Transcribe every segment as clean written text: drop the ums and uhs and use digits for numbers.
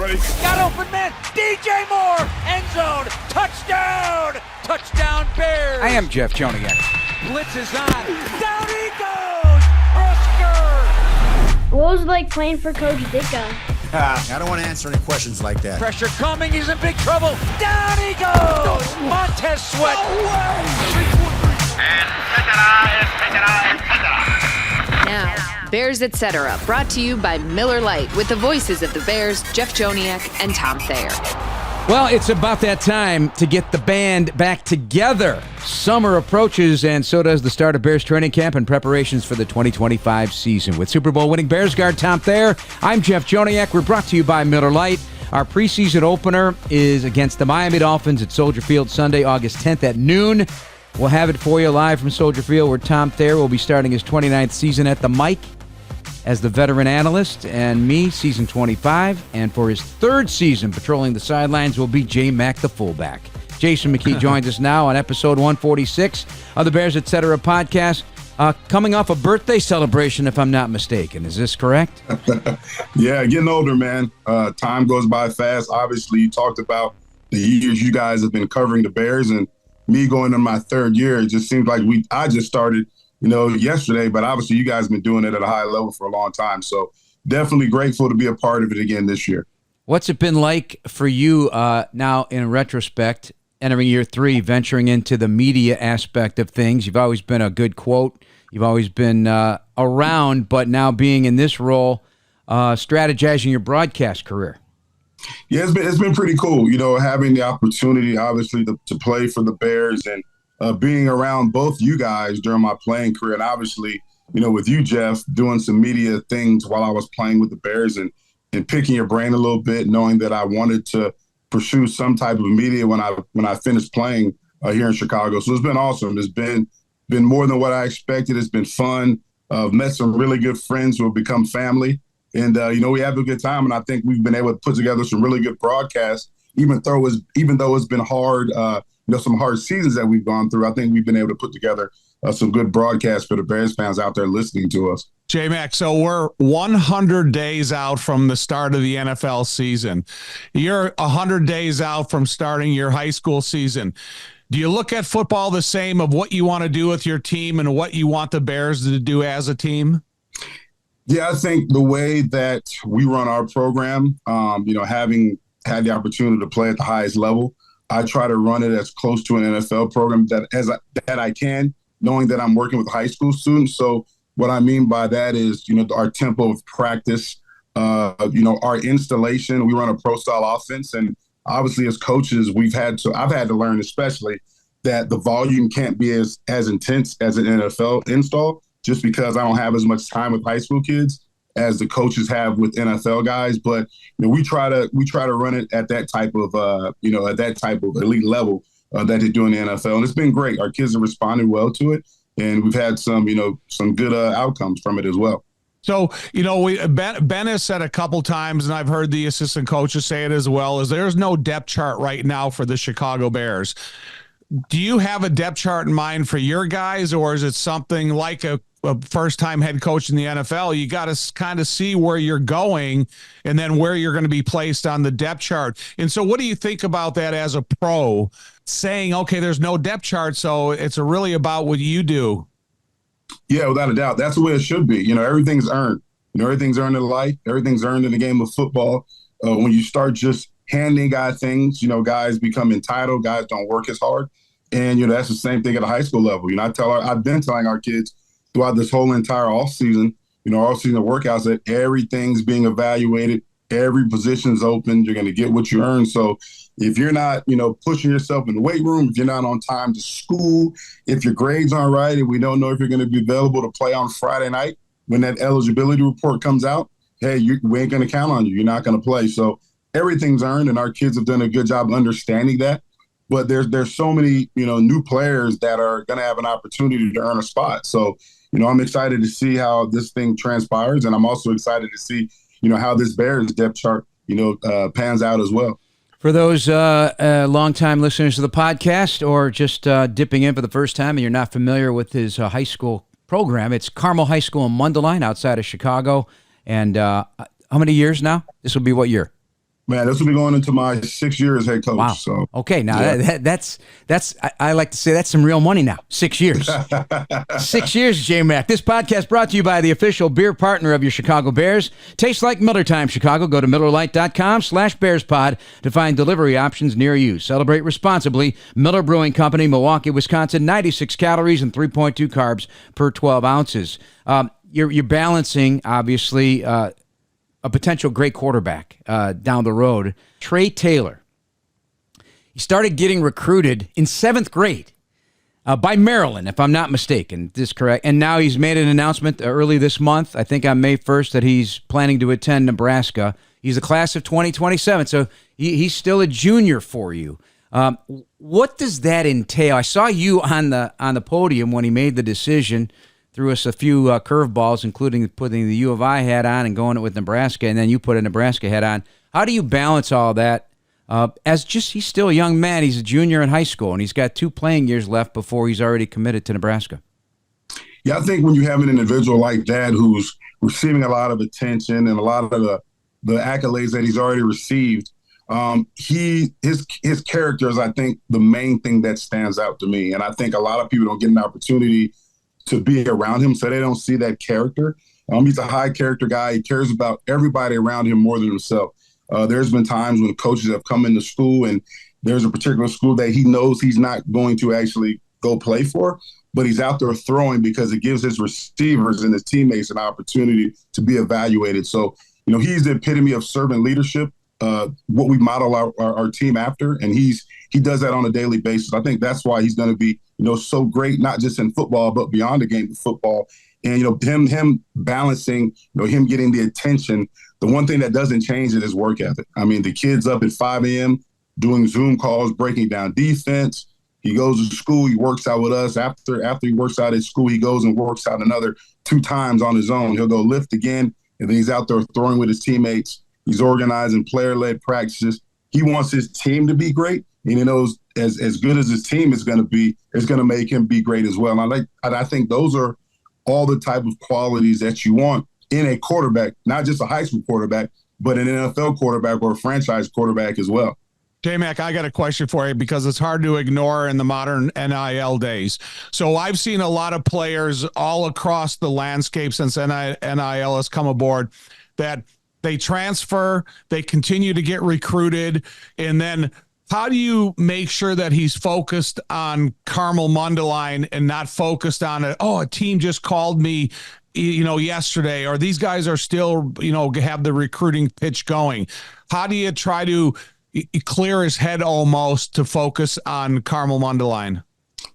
ready? Got open man. DJ Moore. End zone. Touchdown. Touchdown Bears. I am Jeff Joniak. Blitz is on. Down he goes. Oscar. What was it like playing for Coach Ditka? I don't want to answer any questions like that. Pressure coming. He's in big trouble. Down he goes. Montez Sweat. And Now, Bears Etc. brought to you by Miller Lite with the voices of the Bears, Jeff Joniak and Tom Thayer. Well, it's about that time to get the band back together. Summer approaches, and so does the start of Bears training camp and preparations for the 2025 season. With Super Bowl winning Bears guard Tom Thayer, I'm Jeff Joniak. We're brought to you by Miller Lite. Our preseason opener is against the Miami Dolphins at Soldier Field Sunday, August 10th at noon. We'll have it for you live from Soldier Field, where Tom Thayer will be starting his 29th season at the mic as the veteran analyst, and me, season 25. And for his third season patrolling the sidelines will be J-Mac, the fullback. Jason McKie joins us now on episode 146 of the Bears Etc. podcast, coming off a birthday celebration, if I'm not mistaken. Is this correct? Yeah, getting older, man. Time goes by fast. Obviously, you talked about the years you guys have been covering the Bears, and me going in my third year. It just seems like I just started yesterday, but obviously you guys have been doing it at a high level for a long time. So definitely grateful to be a part of it again this year. What's it been like for you now in retrospect, entering year 3, venturing into the media aspect of things? You've always been a good quote. You've always been around, but now being in this role, strategizing your broadcast career. Yeah, it's been pretty cool, having the opportunity, obviously, to play for the Bears and being around both you guys during my playing career. And obviously, with you, Jeff, doing some media things while I was playing with the Bears and picking your brain a little bit, knowing that I wanted to pursue some type of media when I finished playing here in Chicago. So it's been awesome. It's been more than what I expected. It's been fun. I've met some really good friends who have become family. And, we have a good time. And I think we've been able to put together some really good broadcasts, even though it's been hard, some hard seasons that we've gone through. I think we've been able to put together some good broadcasts for the Bears fans out there listening to us. J-Mac, so we're 100 days out from the start of the NFL season. You're 100 days out from starting your high school season. Do you look at football the same of what you want to do with your team and what you want the Bears to do as a team? Yeah, I think the way that we run our program, having had the opportunity to play at the highest level, I try to run it as close to an NFL program that I can, knowing that I'm working with high school students. So what I mean by that is, our tempo of practice, our installation. We run a pro-style offense, and obviously as coaches, I've had to learn, especially, that the volume can't be as intense as an NFL install, just because I don't have as much time with high school kids as the coaches have with NFL guys. But we try to run it at that type of elite level that they do in the NFL, and it's been great. Our kids have responded well to it, and we've had some good outcomes from it as well. So, Ben has said a couple times, and I've heard the assistant coaches say it as well, is there's no depth chart right now for the Chicago Bears. Do you have a depth chart in mind for your guys, or is it something like a first-time head coach in the NFL? You got to kind of see where you're going and then where you're going to be placed on the depth chart. And so what do you think about that as a pro, saying, okay, there's no depth chart, so it's really about what you do? Yeah, without a doubt. That's the way it should be. Everything's earned. Everything's earned in life. Everything's earned in the game of football. When you start just handing guys things, guys become entitled. Guys don't work as hard. And, that's the same thing at a high school level. I've been telling our kids throughout this whole entire offseason, off-season workouts, that everything's being evaluated. Every position's open. You're going to get what you earn. So if you're not, pushing yourself in the weight room, if you're not on time to school, if your grades aren't right, and we don't know if you're going to be available to play on Friday night when that eligibility report comes out, hey, we ain't going to count on you. You're not going to play. So everything's earned, and our kids have done a good job understanding that. But there's so many, new players that are going to have an opportunity to earn a spot. So, I'm excited to see how this thing transpires, and I'm also excited to see, how this Bears depth chart, pans out as well. For those longtime listeners of the podcast, or just dipping in for the first time and you're not familiar with his high school program, it's Carmel High School in Mundelein outside of Chicago. And how many years now? This will be what year? Man, this will be going into my 6 years head coach. Wow. So okay, now yeah. that's I like to say that's some real money now. 6 years. 6 years, J-Mac. This podcast brought to you by the official beer partner of your Chicago Bears. Tastes like Miller Time, Chicago. Go to MillerLite.com/BearsPod to find delivery options near you. Celebrate responsibly. Miller Brewing Company, Milwaukee, Wisconsin. 96 calories and 3.2 carbs per 12 ounces. You're balancing, obviously, a potential great quarterback down the road. Trey Taylor. He started getting recruited in 7th grade by Maryland, if I'm not mistaken. This is correct. And now he's made an announcement early this month, I think on May 1st, that he's planning to attend Nebraska. He's a class of 2027, so he's still a junior for you. What does that entail? I saw you on the podium when he made the decision. Threw us a few curveballs, including putting the U of I hat on and going it with Nebraska, and then you put a Nebraska hat on. How do you balance all that? He's still a young man. He's a junior in high school, and he's got 2 playing years left before he's already committed to Nebraska. Yeah, I think when you have an individual like that who's receiving a lot of attention and a lot of the accolades that he's already received, his character is, I think, the main thing that stands out to me. And I think a lot of people don't get an opportunity to be around him, so they don't see that character. He's a high character guy. He cares about everybody around him more than himself. There's been times when coaches have come into school and there's a particular school that he knows he's not going to actually go play for, but he's out there throwing because it gives his receivers and his teammates an opportunity to be evaluated. So, he's the epitome of servant leadership, what we model our team after, and he does that on a daily basis. I think that's why he's going to be, so great, not just in football, but beyond the game of football. And, him balancing, him getting the attention. The one thing that doesn't change is his work ethic. I mean, the kid's up at 5 a.m. doing Zoom calls, breaking down defense. He goes to school. He works out with us. After he works out at school, he goes and works out another 2 times on his own. He'll go lift again, and then he's out there throwing with his teammates. He's organizing player-led practices. He wants his team to be great, and he knows as good as his team is going to be, it's going to make him be great as well. And I think those are all the type of qualities that you want in a quarterback, not just a high school quarterback, but an NFL quarterback or a franchise quarterback as well. J-Mac, I got a question for you because it's hard to ignore in the modern NIL days. So I've seen a lot of players all across the landscape since NIL has come aboard that they transfer, they continue to get recruited, and then how do you make sure that he's focused on Carmel Mundelein and not focused on a team just called me, yesterday, or these guys are still, have the recruiting pitch going? How do you try to clear his head almost to focus on Carmel Mundelein?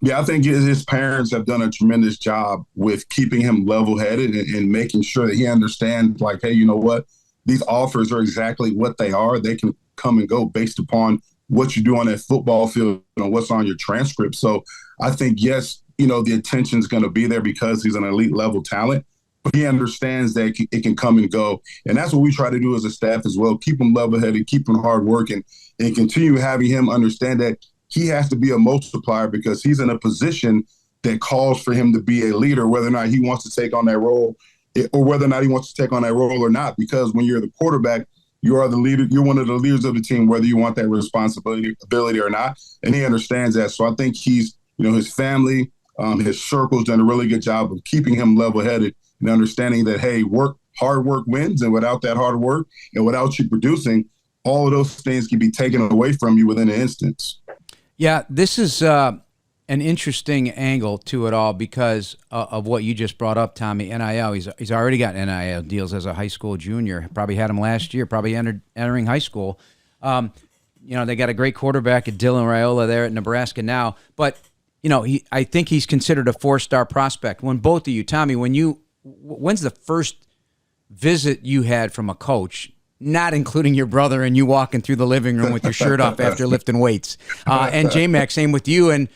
Yeah, I think his parents have done a tremendous job with keeping him level-headed and making sure that he understands, like, hey, you know what? These offers are exactly what they are. They can come and go based upon what you do on that football field and what's on your transcript. So I think, yes, the attention's going to be there because he's an elite level talent, but he understands that it can come and go. And that's what we try to do as a staff as well. Keep him level-headed, keep him hard working, and continue having him understand that he has to be a multiplier because he's in a position that calls for him to be a leader, whether or not he wants to take on that role or whether or not he wants to take on that role or not. Because when you're the quarterback, you are the leader. You're one of the leaders of the team, whether you want that responsibility or not. And he understands that. So I think he's, his family, his circle's done a really good job of keeping him level-headed and understanding that, hey, hard work wins. And without that hard work and without you producing, all of those things can be taken away from you within an instance. Yeah, this is an interesting angle to it all because of what you just brought up, Tommy. NIL, he's already got NIL deals as a high school junior. Probably had him last year, probably entering high school. They got a great quarterback at Dylan Raiola there at Nebraska now. But, I think he's considered a 4-star prospect. When both of you, Tommy, when's the first visit you had from a coach, not including your brother and you walking through the living room with your shirt off after lifting weights? And J-Mac, same with you. And,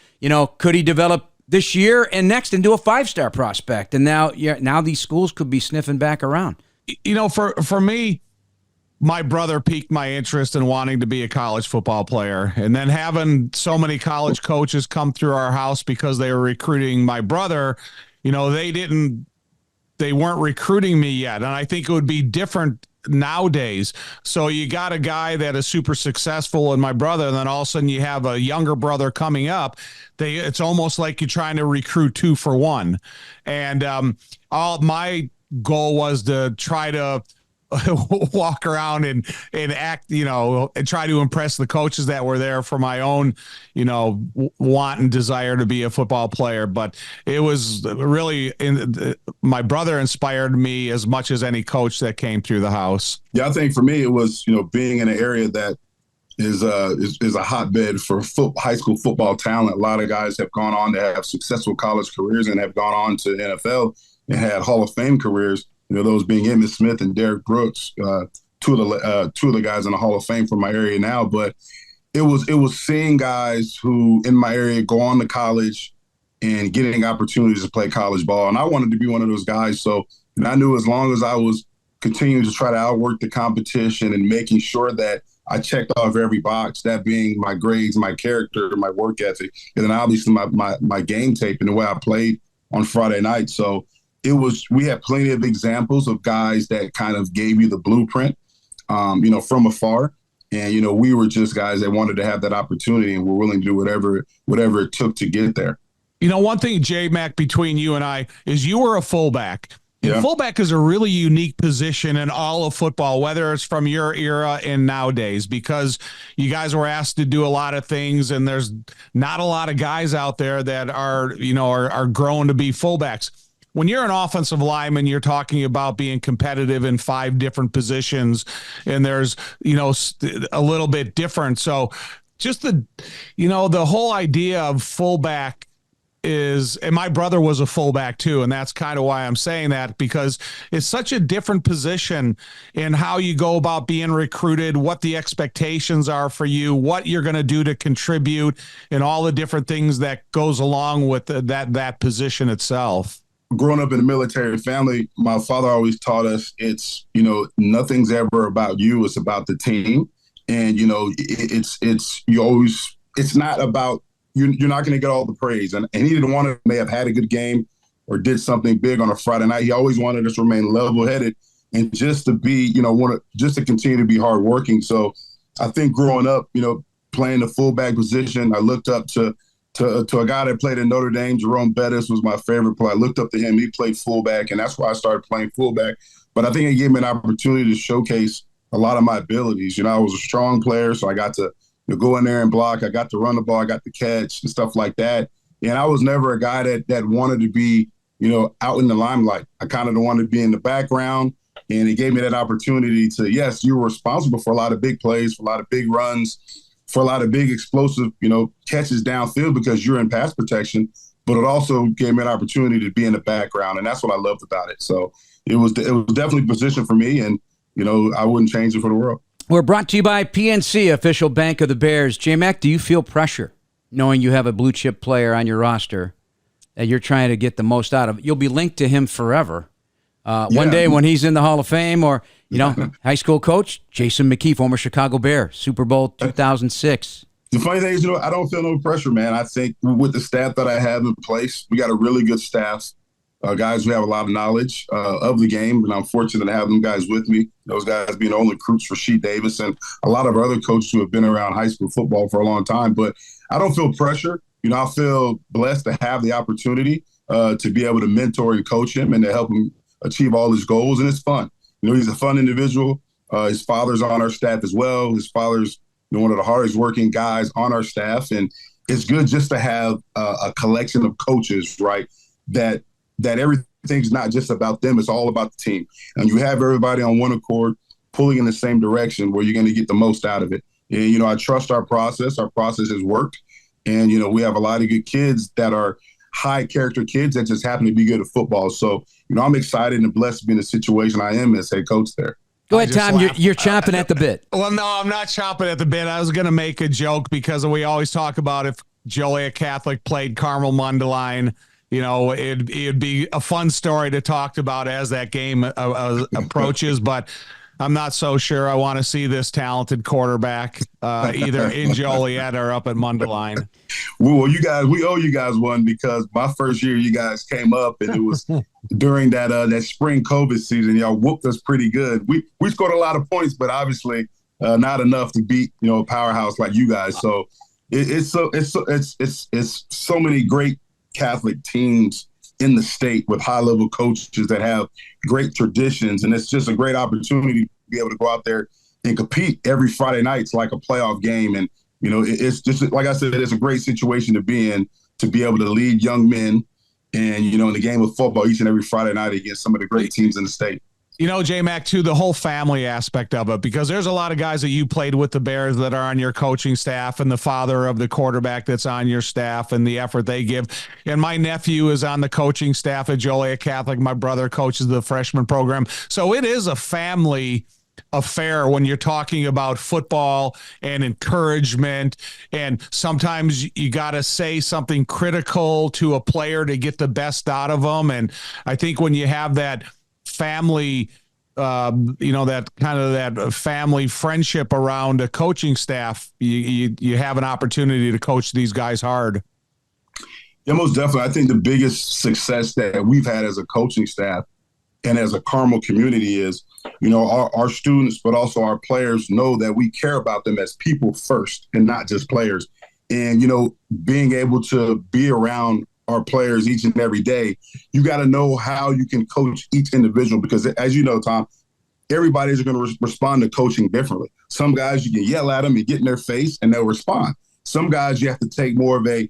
could he develop this year and next into a 5-star prospect? And now these schools could be sniffing back around. For me, my brother piqued my interest in wanting to be a college football player. And then having so many college coaches come through our house because they were recruiting my brother, they weren't recruiting me yet. And I think it would be different nowadays. So you got a guy that is super successful and my brother, and then all of a sudden you have a younger brother coming up. It's almost like you're trying to recruit 2 for 1. And all my goal was to try to walk around and act, and try to impress the coaches that were there for my own, want and desire to be a football player. But it was really my brother inspired me as much as any coach that came through the house. Yeah, I think for me it was, being in an area that is a hotbed for high school football talent. A lot of guys have gone on to have successful college careers and have gone on to NFL and had Hall of Fame careers. Those being Emmitt Smith and Derek Brooks, two of the guys in the Hall of Fame from my area now. But it was seeing guys who in my area go on to college and getting opportunities to play college ball. And I wanted to be one of those guys. So I knew as long as I was continuing to try to outwork the competition and making sure that I checked off every box, that being my grades, my character, my work ethic, and then obviously my game tape and the way I played on Friday night. So we had plenty of examples of guys that kind of gave you the blueprint, from afar. And, we were just guys that wanted to have that opportunity and were willing to do whatever it took to get there. One thing, J-Mac, between you and I is you were a fullback. And fullback is a really unique position in all of football, whether it's from your era and nowadays, because you guys were asked to do a lot of things, and there's not a lot of guys out there that are growing to be fullbacks. When you're an offensive lineman, you're talking about being competitive in 5 different positions, and there's, a little bit different. So just the whole idea of fullback is, and my brother was a fullback too, and that's kind of why I'm saying that, because it's such a different position in how you go about being recruited, what the expectations are for you, what you're going to do to contribute, and all the different things that goes along with that position itself. Growing up in a military family, my father always taught us it's, nothing's ever about you. It's about the team. And, it's not about, you're not going to get all the praise. And he didn't want to may have had a good game or did something big on a Friday night. He always wanted us to remain level-headed and just to be, just to continue to be hardworking. So I think growing up, playing the fullback position, I looked up to a guy that played in Notre Dame. Jerome Bettis was my favorite player. I looked up to him. He played fullback, and that's why I started playing fullback. But I think it gave me an opportunity to showcase a lot of my abilities. I was a strong player, so I got to go in there and block. I got to run the ball. I got to catch and stuff like that. And I was never a guy that wanted to be, out in the limelight. I kind of wanted to be in the background, and it gave me that opportunity to, yes, you were responsible for a lot of big plays, for a lot of big runs, for a lot of big explosive, catches downfield because you're in pass protection, but it also gave me an opportunity to be in the background, and that's what I loved about it. So it was definitely a position for me, and, I wouldn't change it for the world. We're brought to you by PNC, official bank of the Bears. J-Mac, do you feel pressure knowing you have a blue chip player on your roster that you're trying to get the most out of? You'll be linked to him forever. One day when he's in the Hall of Fame, or, high school coach, Jason McKie, former Chicago Bear, Super Bowl 2006. The funny thing is, I don't feel no pressure, man. I think with the staff that I have in place, we got a really good staff, guys who have a lot of knowledge of the game, and I'm fortunate to have them guys with me. Those guys being only recruits for Sheet Davis and a lot of other coaches who have been around high school football for a long time. But I don't feel pressure. I feel blessed to have the opportunity to be able to mentor and coach him and to help him achieve all his goals, and it's fun. He's a fun individual. His father's on our staff as well. His father's one of the hardest working guys on our staff, and it's good just to have a collection of coaches, right, that everything's not just about them, it's all about the team. And you have everybody on one accord pulling in the same direction where you're going to get the most out of it. And, I trust our process. Our process has worked. And, we have a lot of good kids that are high character kids that just happen to be good at football. So, I'm excited and blessed to be in the situation I am as head coach there. Go ahead, Tom. You're chomping at the bit. Well, no, I'm not chomping at the bit. I was going to make a joke because we always talk about if Joliet Catholic played Carmel Mundelein, it'd be a fun story to talk about as that game approaches. But I'm not so sure I want to see this talented quarterback either in Joliet or up at Mundelein. Well, we owe you guys one, because my first year you guys came up, and it was during that spring COVID season. Y'all whooped us pretty good. We scored a lot of points, but obviously not enough to beat a powerhouse like you guys. So it's so many great Catholic teams in the state with high-level coaches that have great traditions, and it's just a great opportunity to be able to go out there and compete every Friday night. It's like a playoff game, and it's just, like I said, it's a great situation to be in, to be able to lead young men and in the game of football each and every Friday night against some of the great teams in the state. J-Mac, too, the whole family aspect of it, because there's a lot of guys that you played with the Bears that are on your coaching staff, and the father of the quarterback that's on your staff and the effort they give. And my nephew is on the coaching staff at Joliet Catholic. My brother coaches the freshman program. So it is a family affair when you're talking about football and encouragement. And sometimes you got to say something critical to a player to get the best out of them. And I think when you have that family, that kind of that family friendship around a coaching staff, you have an opportunity to coach these guys hard. Yeah, most definitely. I think the biggest success that we've had as a coaching staff and as a Carmel community is, our students, but also our players, know that we care about them as people first and not just players. And, being able to be around our players each and every day, you got to know how you can coach each individual, because as you know, Tom, everybody's going to respond to coaching differently. Some guys, you can yell at them and get in their face and they'll respond. Some guys, you have to take more of a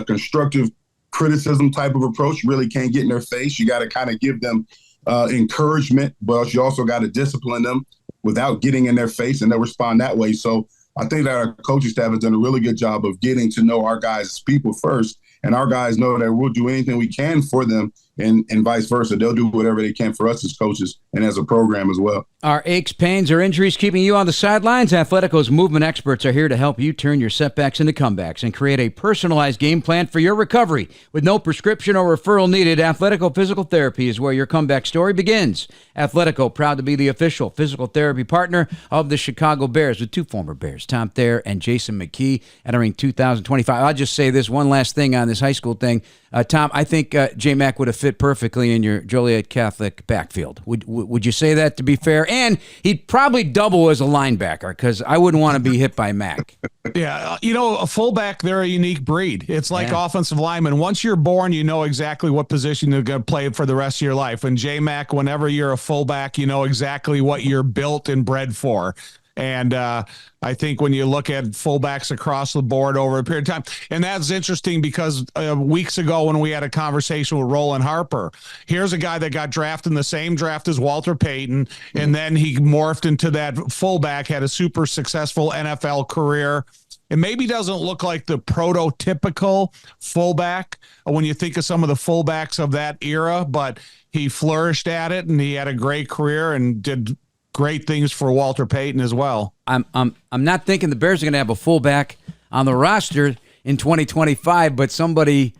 constructive criticism type of approach. You really can't get in their face. You got to kind of give them encouragement, but you also got to discipline them without getting in their face, and they'll respond that way. So I think that our coaching staff has done a really good job of getting to know our guys as people first, and our guys know that we'll do anything we can for them, and vice versa. They'll do whatever they can for us as coaches and as a program as well. Are aches, pains, or injuries keeping you on the sidelines? Athletico's movement experts are here to help you turn your setbacks into comebacks and create a personalized game plan for your recovery. With no prescription or referral needed, Athletico Physical Therapy is where your comeback story begins. Athletico, proud to be the official physical therapy partner of the Chicago Bears, with two former Bears, Tom Thayer and Jason McKie, entering 2025. I'll just say this one last thing on this high school thing. Tom, I think J-Mac would have fit perfectly in your Joliet Catholic backfield. Would you say that, to be fair? And he'd probably double as a linebacker, because I wouldn't want to be hit by Mac. Yeah, a fullback, they're a unique breed. It's like offensive linemen. Once you're born, you know exactly what position you're going to play for the rest of your life. And J-Mac, whenever you're a fullback, you know exactly what you're built and bred for. And I think when you look at fullbacks across the board over a period of time, and that's interesting because weeks ago when we had a conversation with Roland Harper, here's a guy that got drafted in the same draft as Walter Payton, and then he morphed into that fullback, had a super successful NFL career. It maybe doesn't look like the prototypical fullback when you think of some of the fullbacks of that era, but he flourished at it, and he had a great career and did great things for Walter Payton as well. I'm not thinking the Bears are going to have a fullback on the roster in 2025, but somebody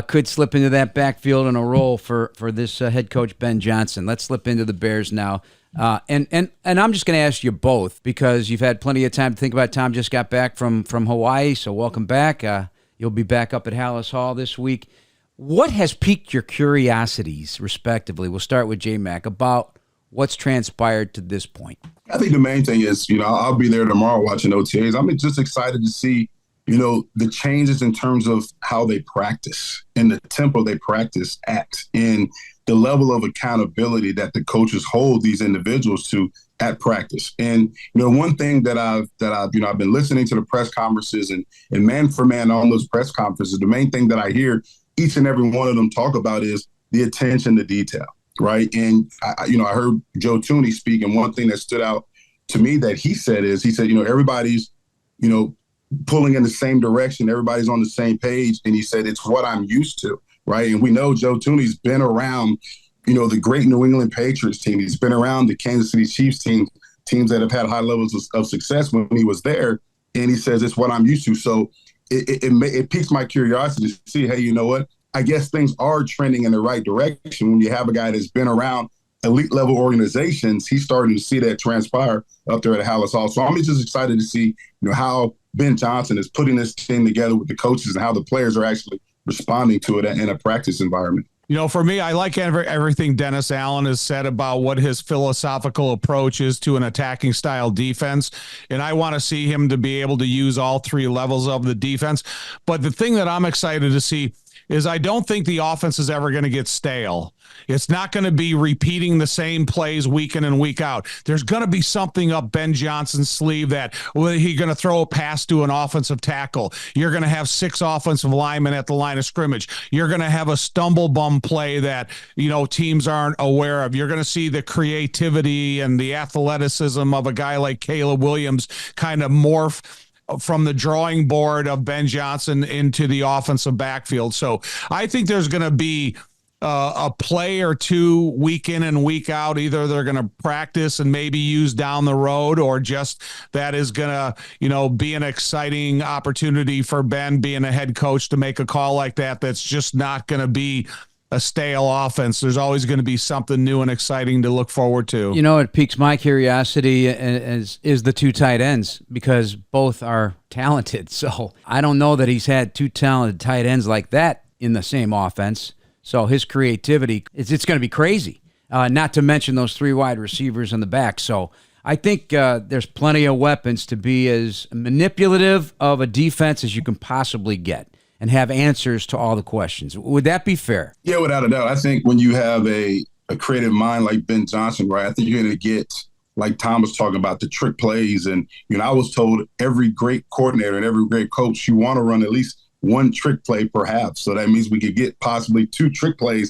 could slip into that backfield in a role for this head coach Ben Johnson. Let's slip into the Bears now. And I'm just going to ask you both, because you've had plenty of time to think about it. Tom just got back from Hawaii, so welcome back. You'll be back up at Halas Hall this week. What has piqued your curiosities, respectively? We'll start with J-Mac, about what's transpired to this point. I think the main thing is, I'll be there tomorrow watching OTAs. I'm just excited to see, the changes in terms of how they practice and the tempo they practice at, and the level of accountability that the coaches hold these individuals to at practice. And, one thing that I've been listening to the press conferences and man for man on those press conferences, the main thing that I hear each and every one of them talk about is the attention to detail. Right. And, I heard Joe Tooney speak, and one thing that stood out to me that he said, everybody's, pulling in the same direction. Everybody's on the same page. And he said, it's what I'm used to. Right. And we know Joe Tooney's been around, the great New England Patriots team. He's been around the Kansas City Chiefs teams that have had high levels of success when he was there. And he says, it's what I'm used to. So it piques my curiosity to see, hey, you know what? I guess things are trending in the right direction when you have a guy that's been around elite level organizations, he's starting to see that transpire up there at Halas Hall. So I'm just excited to see, how Ben Johnson is putting this team together with the coaches and how the players are actually responding to it in a practice environment. For me, I like everything Dennis Allen has said about what his philosophical approach is to an attacking style defense. And I want to see him to be able to use all three levels of the defense. But the thing that I'm excited to see is I don't think the offense is ever going to get stale. It's not going to be repeating the same plays week in and week out. There's going to be something up Ben Johnson's sleeve that he's going to throw a pass to an offensive tackle. You're going to have 6 offensive linemen at the line of scrimmage. You're going to have a stumble bum play that, teams aren't aware of. You're going to see the creativity and the athleticism of a guy like Caleb Williams kind of morph from the drawing board of Ben Johnson into the offensive backfield. So I think there's going to be a play or two week in and week out. Either they're going to practice and maybe use down the road, or just that is going to, be an exciting opportunity for Ben being a head coach to make a call like that. That's just not going to be a stale offense. There's always going to be something new and exciting to look forward to. It piques my curiosity is the 2 tight ends, because both are talented. So I don't know that he's had 2 talented tight ends like that in the same offense. So his creativity, it's going to be crazy, not to mention those 3 wide receivers in the back. So I think there's plenty of weapons to be as manipulative of a defense as you can possibly get and have answers to all the questions. Would that be fair? Yeah, without a doubt. I think when you have a creative mind like Ben Johnson, right, I think you're going to get, like Tom was talking about, the trick plays. And, I was told every great coordinator and every great coach, you want to run at least 1 trick play per half. So that means we could get possibly 2 trick plays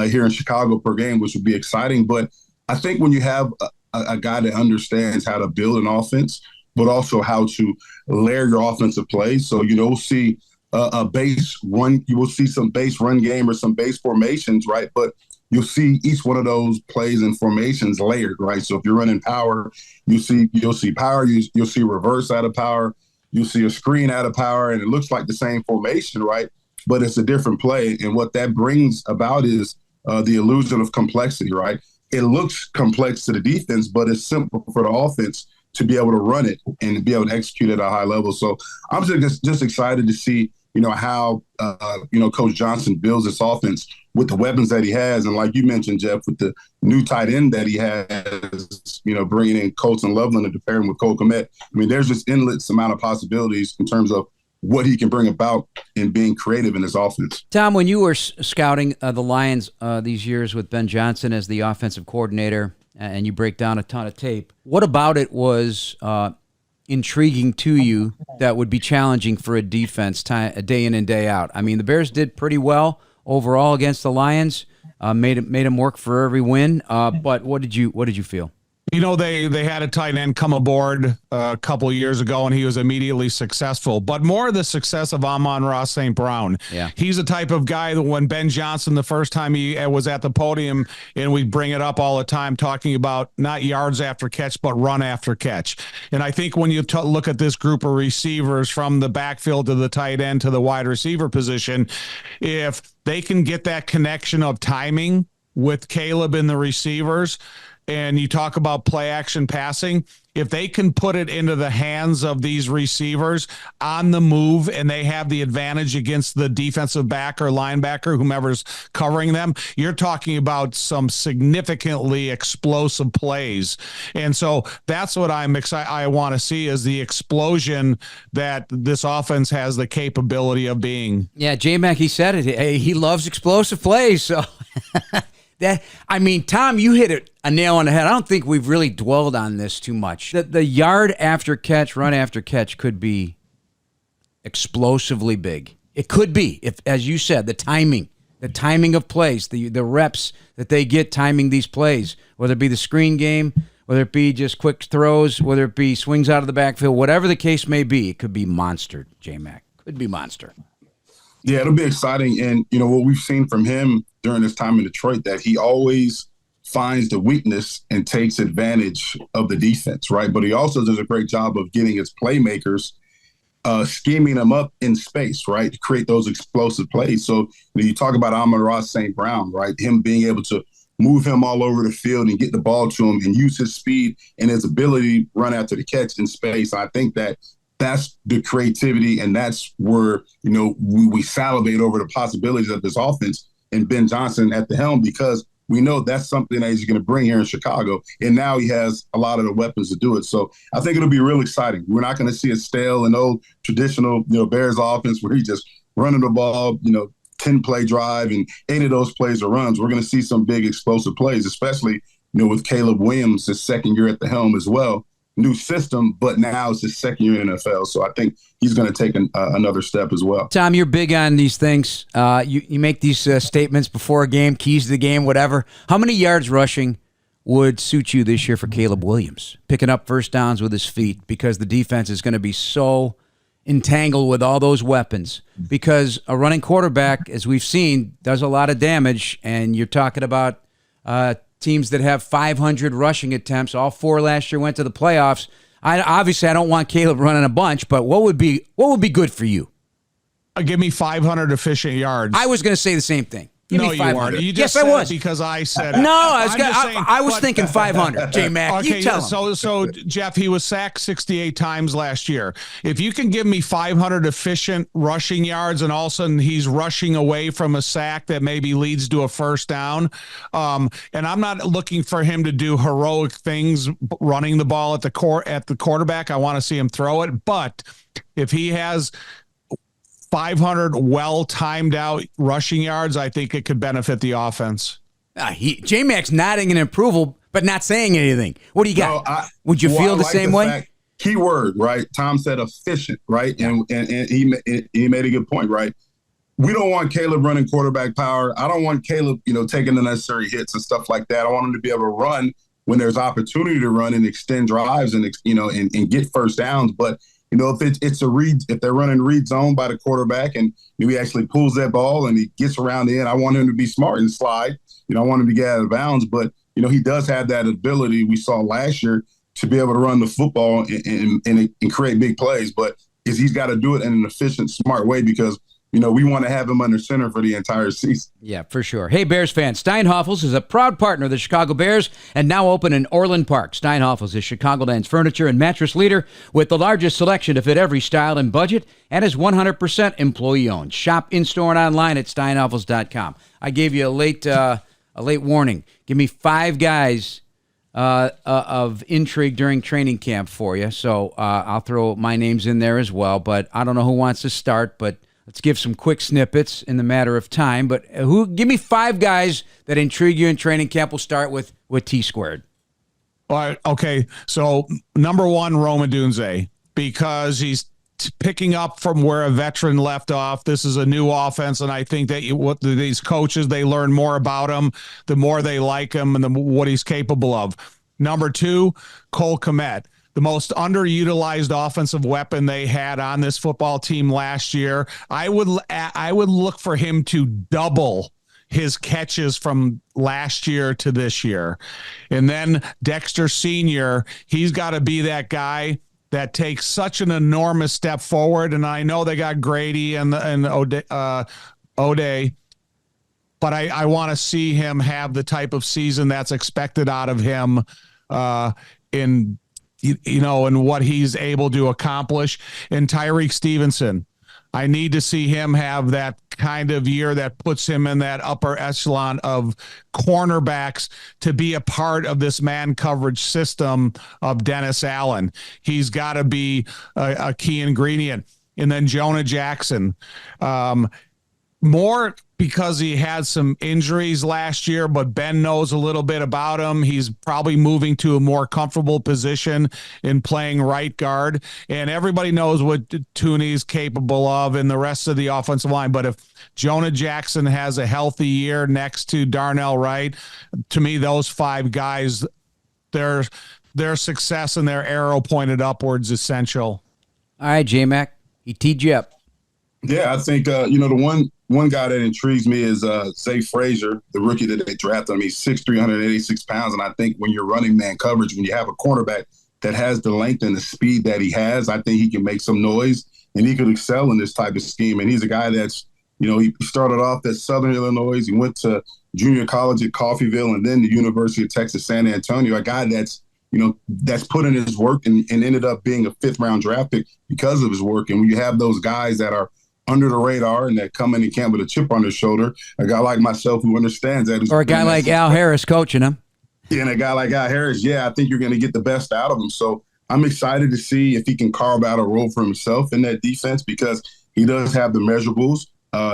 here in Chicago per game, which would be exciting. But I think when you have a guy that understands how to build an offense, but also how to layer your offensive plays. So, we'll see a base run, you will see some base run game or some base formations, right? But you'll see each one of those plays and formations layered, right? So if you're running power, you'll see power, you'll see reverse out of power, you'll see a screen out of power, and it looks like the same formation, right? But it's a different play. And what that brings about is the illusion of complexity, right? It looks complex to the defense, but it's simple for the offense to be able to run it and to be able to execute at a high level. So I'm just excited to see, how, Coach Johnson builds this offense with the weapons that he has. And like you mentioned, Jeff, with the new tight end that he has, bringing in Colton Loveland and pairing with Cole Kmet. There's just endless amount of possibilities in terms of what he can bring about in being creative in his offense. Tom, when you were scouting the Lions these years with Ben Johnson as the offensive coordinator, and you break down a ton of tape, what about it was intriguing to you that would be challenging for a defense day in and day out? The Bears did pretty well overall against the Lions, made them work for every win. But what did you feel? They had a tight end come aboard a couple of years ago, and he was immediately successful. But more of the success of Amon-Ra St. Brown. Yeah. He's the type of guy that when Ben Johnson, the first time he was at the podium, and we bring it up all the time, talking about not yards after catch, but run after catch. And I think when you look at this group of receivers from the backfield to the tight end to the wide receiver position, if they can get that connection of timing with Caleb and the receivers, and you talk about play action passing, if they can put it into the hands of these receivers on the move and they have the advantage against the defensive back or linebacker, whomever's covering them, you're talking about some significantly explosive plays. And so that's what I'm excited. I want to see is the explosion that this offense has the capability of being. Yeah, J-Mac, he said it. He loves explosive plays. So Tom, you hit a nail on the head. I don't think we've really dwelled on this too much. The yard after catch, run after catch could be explosively big. It could be, if, as you said, the timing of plays, the reps that they get timing these plays, whether it be the screen game, whether it be just quick throws, whether it be swings out of the backfield, whatever the case may be, it could be monster, J-Mac. Could be monster. Yeah, it'll be exciting. And, what we've seen from him during his time in Detroit, that he always finds the weakness and takes advantage of the defense, right? But he also does a great job of getting his playmakers, scheming them up in space, right, to create those explosive plays. So when you talk about Amon-Ra St. Brown, right, him being able to move him all over the field and get the ball to him and use his speed and his ability to run after the catch in space. I think that's the creativity, and that's where, we salivate over the possibilities of this offense and Ben Johnson at the helm, because we know that's something that he's going to bring here in Chicago. And now he has a lot of the weapons to do it. So I think it'll be real exciting. We're not going to see a stale and old traditional, Bears offense where he's just running the ball, 10-play drive and 8 of those plays are runs. We're going to see some big explosive plays, especially, with Caleb Williams, his second year at the helm as well. New system, but now it's his second year in the NFL. So I think he's going to take another step as well. Tom, you're big on these things. You make these statements before a game, keys to the game, whatever. How many yards rushing would suit you this year for Caleb Williams? Picking up first downs with his feet, because the defense is going to be so entangled with all those weapons, because a running quarterback, as we've seen, does a lot of damage, and you're talking about teams that have 500 rushing attempts. All 4 last year went to the playoffs. I don't want Caleb running a bunch, but what would be good for you? Give me 500 efficient yards. I was going to say the same thing. Give me 500. You weren't. You just yes, said I was. It because I said it. No, I was thinking 500. J-Mac, okay, you tell him. So Jeff, he was sacked 68 times last year. If you can give me 500 efficient rushing yards, and all of a sudden he's rushing away from a sack that maybe leads to a first down, and I'm not looking for him to do heroic things running the ball at the quarterback. I want to see him throw it. But if he has 500 well-timed out rushing yards, I think it could benefit the offense. J-Mac's nodding in approval, but not saying anything. What do you got? Would you feel the same way? Key word, right? Tom said efficient, right? Yeah. And he made a good point, right? We don't want Caleb running quarterback power. I don't want Caleb, taking the necessary hits and stuff like that. I want him to be able to run when there's opportunity to run and extend drives and get first downs. But if it's a read, if they're running read zone by the quarterback and he actually pulls that ball and he gets around the end, I want him to be smart and slide. I want him to get out of bounds. But, he does have that ability we saw last year to be able to run the football and create big plays. But he's got to do it in an efficient, smart way, because we want to have him under center for the entire season. Yeah, for sure. Hey, Bears fans, Steinhoffels is a proud partner of the Chicago Bears and now open in Orland Park. Steinhoffels is Chicagoland's furniture and mattress leader with the largest selection to fit every style and budget, and is 100% employee-owned. Shop in-store and online at steinhoffels.com. I gave you a late warning. Give me 5 guys of intrigue during training camp for you, so I'll throw my names in there as well, but I don't know who wants to start, but let's give some quick snippets in the matter of time. But give me 5 guys that intrigue you in training camp. We'll start with T-squared. All right. Okay. So number 1, Roma Dunze, because he's picking up from where a veteran left off. This is a new offense, and I think that these coaches, they learn more about him, the more they like him, and what he's capable of. Number 2, Cole Kmet. The most underutilized offensive weapon they had on this football team last year. I would look for him to double his catches from last year to this year. And then Dexter Sr., he's got to be that guy that takes such an enormous step forward. And I know they got Grady and O'Day, but I want to see him have the type of season that's expected out of him and what he's able to accomplish. And Tyreek Stevenson, I need to see him have that kind of year that puts him in that upper echelon of cornerbacks to be a part of this man coverage system of Dennis Allen. He's got to be a key ingredient. And then Jonah Jackson, more because he had some injuries last year, but Ben knows a little bit about him. He's probably moving to a more comfortable position in playing right guard, and everybody knows what Tooney's capable of and the rest of the offensive line. But if Jonah Jackson has a healthy year next to Darnell Wright, to me, those 5 guys, their success and their arrow pointed upwards essential. All right, J-Mac, he teed you up. Yeah, I think, the one guy that intrigues me is Zay Frazier, the rookie that they drafted. I mean, 6'3", 186 pounds. And I think when you're running man coverage, when you have a cornerback that has the length and the speed that he has, I think he can make some noise and he could excel in this type of scheme. And he's a guy that's, he started off at Southern Illinois. He went to junior college at Coffeyville and then the University of Texas San Antonio, a guy that's put in his work and ended up being a 5th-round draft pick because of his work. And when you have those guys that are under the radar and that come in and camp with a chip on their shoulder, a guy like myself who understands that. Or a guy like Al Harris coaching him. Yeah, and a guy like Al Harris, I think you're going to get the best out of him. So I'm excited to see if he can carve out a role for himself in that defense because he does have the measurables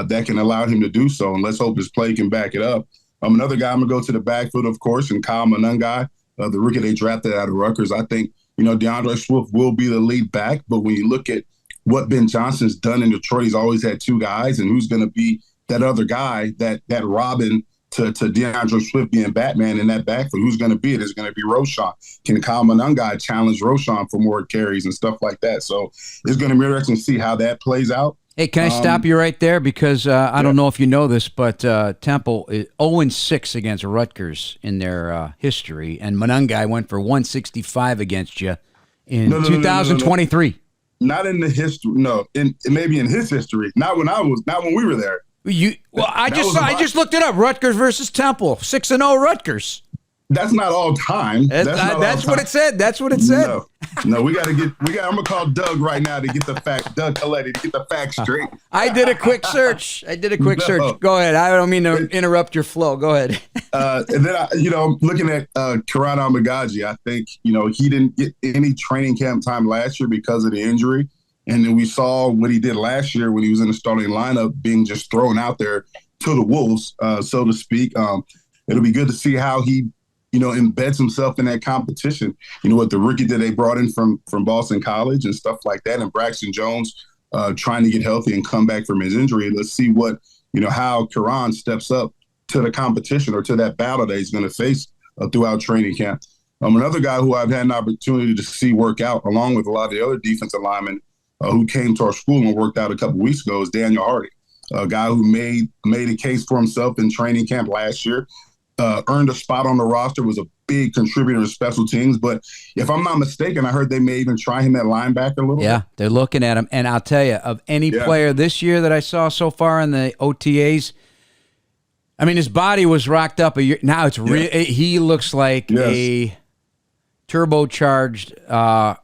that can allow him to do so. And let's hope his play can back it up. Another guy I'm going to go to the backfield, of course, and Kyle Monangai, the rookie they drafted out of Rutgers. I think, DeAndre Swift will be the lead back. But when you look at what Ben Johnson's done in Detroit, he's always had 2 guys. And who's going to be that other guy, that Robin to DeAndre Swift being Batman in that backfield? Who's going to be it? It's going to be Roschon. Can Kyle Monangai challenge Roschon for more carries and stuff like that? So it's going to be interesting to see how that plays out. Hey, can I stop you right there? Because I don't know if you know this, but Temple is 0-6 against Rutgers in their history, and Monangai went for 165 against you in 2023. Not in the history. No, maybe in his history. Not when we were there. I just looked it up. Rutgers versus Temple, 6-0 Rutgers. That's not all time. That's what it said. That's what it said. No, I'm gonna call Doug right now to get the fact. Doug Coletti to get the facts straight. I did a quick search. Search. Go ahead. I don't mean to interrupt your flow. Go ahead. And then I'm looking at Karan Amagaji. I think he didn't get any training camp time last year because of the injury, and then we saw what he did last year when he was in the starting lineup, being just thrown out there to the wolves, so to speak. It'll be good to see how he embeds himself in that competition. What the rookie that they brought in from Boston College and stuff like that, and Braxton Jones trying to get healthy and come back from his injury. Let's see what, how Karan steps up to the competition or to that battle that he's going to face throughout training camp. Another guy who I've had an opportunity to see work out, along with a lot of the other defensive linemen who came to our school and worked out a couple weeks ago, is Daniel Hardy, a guy who made a case for himself in training camp last year. Earned a spot on the roster, was a big contributor to special teams. But if I'm not mistaken, I heard they may even try him at linebacker a little bit. Yeah, they're looking at him. And I'll tell you, of any player this year that I saw so far in the OTAs, I mean, his body was rocked up a year. Now it's he looks like a turbocharged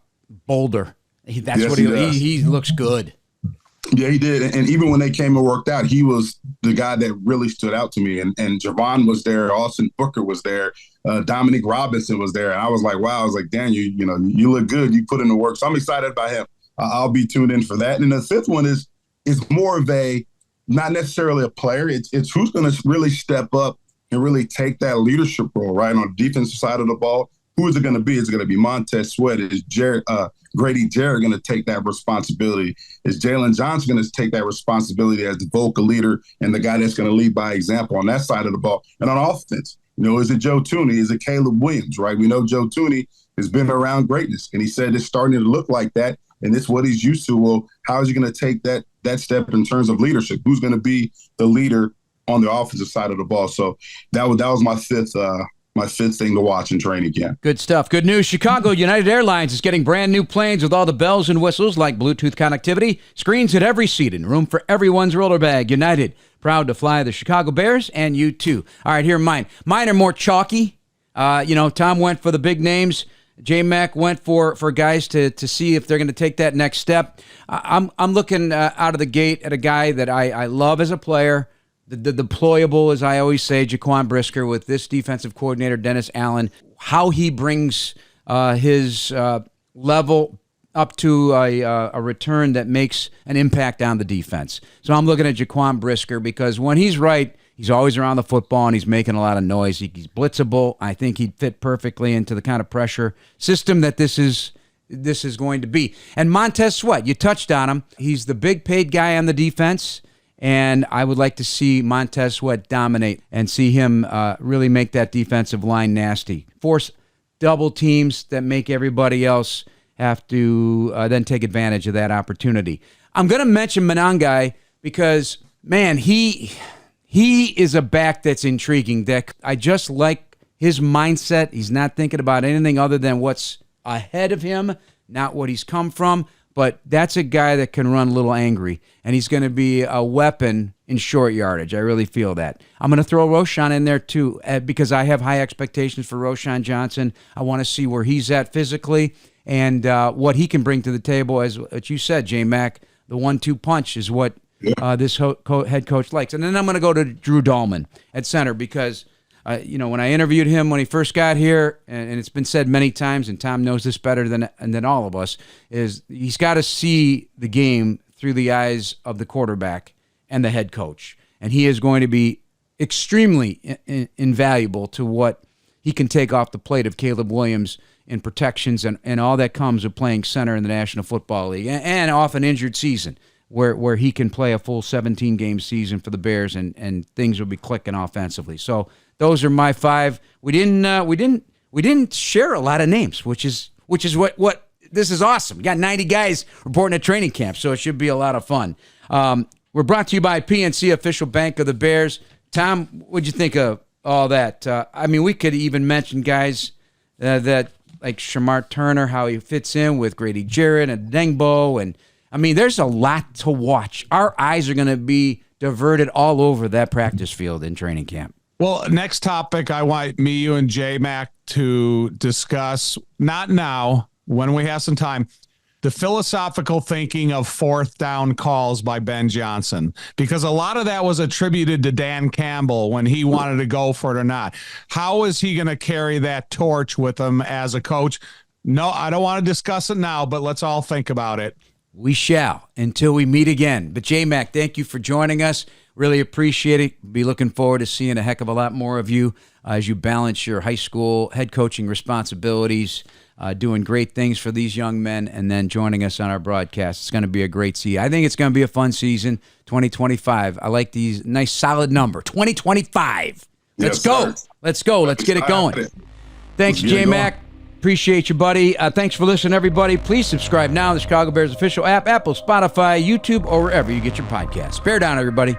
Boulder. He looks good. Yeah, he did. And even when they came and worked out, he was the guy that really stood out to me. And Javon was there. Austin Booker was there. Dominique Robinson was there. And I was like, wow. I was like, Dan, you look good. You put in the work. So I'm excited about him. I'll be tuned in for that. And the 5th one is more of a, not necessarily a player. It's who's going to really step up and really take that leadership role, right, on the defensive side of the ball. Who is it going to be? Is it going to be Montez Sweat? Is Grady Jarrett going to take that responsibility? Is Jalen Johnson going to take that responsibility as the vocal leader and the guy that's going to lead by example on that side of the ball? And on offense, is it Joe Tooney? Is it Caleb Williams, right? We know Joe Tooney has been around greatness, and he said it's starting to look like that, and it's what he's used to. Well, how is he going to take that step in terms of leadership? Who's going to be the leader on the offensive side of the ball? So that was my fifth thing to watch in training camp. Good stuff. Good news. Chicago United Airlines is getting brand new planes with all the bells and whistles like Bluetooth connectivity, screens at every seat, and room for everyone's roller bag. United, proud to fly the Chicago Bears, and you too. All right, here are mine. Mine are more chalky. Tom went for the big names. J-Mac went for guys to see if they're going to take that next step. I'm looking out of the gate at a guy that I love as a player, the deployable, as I always say, Jaquan Brisker, with this defensive coordinator, Dennis Allen, how he brings his level up to a return that makes an impact on the defense. So I'm looking at Jaquan Brisker because when he's right, he's always around the football and he's making a lot of noise. He's blitzable. I think he'd fit perfectly into the kind of pressure system that this is going to be. And Montez Sweat, you touched on him. He's the big paid guy on the defense. And I would like to see Montez Sweat dominate and see him really make that defensive line nasty. Force double teams that make everybody else have to then take advantage of that opportunity. I'm going to mention Monangai because, man, he is a back that's intriguing. That I just like his mindset. He's not thinking about anything other than what's ahead of him, not what he's come from. but that's a guy that can run a little angry, and he's going to be a weapon in short yardage. I really feel that. I'm going to throw Roschon in there too, because I have high expectations for Roschon Johnson. I want to see where he's at physically and what he can bring to the table. As you said, J-Mac, the 1-2 punch is what this head coach likes. And then I'm going to go to Drew Dahlman at center because, when I interviewed him when he first got here, and it's been said many times, and Tom knows this better than all of us, is he's got to see the game through the eyes of the quarterback and the head coach. And he is going to be extremely invaluable to what he can take off the plate of Caleb Williams in protections and all that comes with playing center in the National Football League and off an injured season where he can play a full 17-game season for the Bears and things will be clicking offensively. So those are my 5. We didn't share a lot of names, which is what this is awesome. We got 90 guys reporting at training camp, so it should be a lot of fun. We're brought to you by PNC, official bank of the Bears. Tom, what'd you think of all that? We could even mention guys that like Shamar Turner, how he fits in with Grady Jarrett and Dengbo. And, there's a lot to watch. Our eyes are going to be diverted all over that practice field in training camp. Well, next topic I want you and J-Mac to discuss, not now, when we have some time, the philosophical thinking of 4th down calls by Ben Johnson, because a lot of that was attributed to Dan Campbell when he wanted to go for it or not. How is he going to carry that torch with him as a coach? No, I don't want to discuss it now, but let's all think about it. We shall until we meet again. But J-Mac, thank you for joining us. Really appreciate it. Be looking forward to seeing a heck of a lot more of you as you balance your high school head coaching responsibilities, doing great things for these young men, and then joining us on our broadcast. It's going to be a great season. I think it's going to be a fun season, 2025. I like these nice solid number, 2025. Let's go. Let's go. Let's get it going. Thanks, J-Mac. Appreciate you, buddy. Thanks for listening, everybody. Please subscribe now to the Chicago Bears official app, Apple, Spotify, YouTube, or wherever you get your podcasts. Bear down, everybody.